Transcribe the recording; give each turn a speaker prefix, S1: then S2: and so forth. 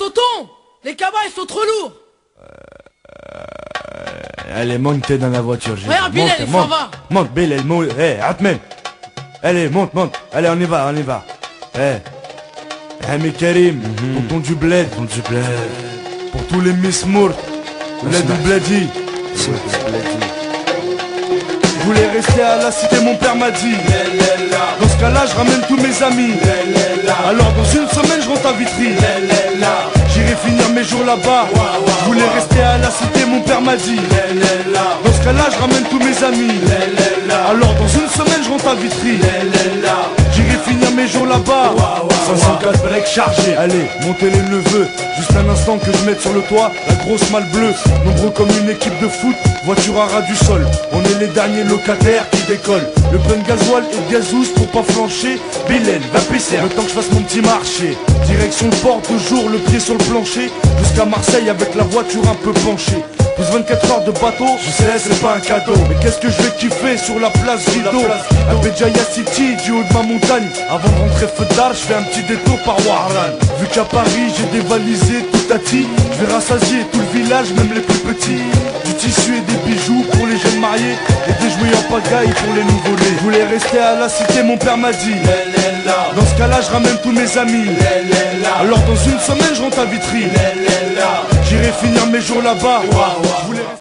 S1: tonton, les cabas ils sont trop lourds.
S2: Allez, monte, t'es dans la voiture.
S1: Regarde, Bilal, il s'en va.
S2: Monte, Bilal, monte. Atmen. Allez, monte. Allez, on y va. Ami Karim, pour ton du bled. Pour tous les Miss Mourt. Bled ou Bladi. Je voulais rester à la cité, mon père m'a dit. Dans ce cas-là, je ramène tous mes amis. Alors dans une semaine, je rentre à Vitry. J'irai finir mes jours là-bas. Je voulais rester à la cité, mon père m'a dit. Dans ce cas-là, je ramène tous mes amis. Alors dans une semaine, je rentre à Vitry. J'irai finir mes jours là-bas. 504 breaks chargés. Allez, montez les neveux. Juste un instant que je mette sur le toit la grosse malle bleue. Nombreux comme une équipe de foot. Voiture à ras du sol. On est les derniers locataires qui décollent. Le plein de gasoil et de gazous pour pas flancher. Bilal, va pisser. Le temps que je fasse mon petit marché. Direction le port, toujours le pied sur le plancher. Jusqu'à Marseille avec la voiture un peu penchée. Plus 24 heures de bateau, je sais c'est pas un cadeau. Mais qu'est-ce que je vais kiffer sur la place Rideau. À Béjaïa City, du haut de ma montagne. Avant de rentrer feu d'art, je fais un petit détour par Warlan. Vu qu'à Paris j'ai dévalisé tout Tati, je vais rassasier tout le village, même les plus petits. Du tissu et des bijoux pour les jeunes mariés. Et des jouets en pagaille pour les nouveau-nés. Je voulais rester à la cité, mon père m'a dit. Dans ce cas-là, je ramène tous mes amis. Alors dans une semaine, je rentre à Vitry. J'irai finir mes jours là-bas.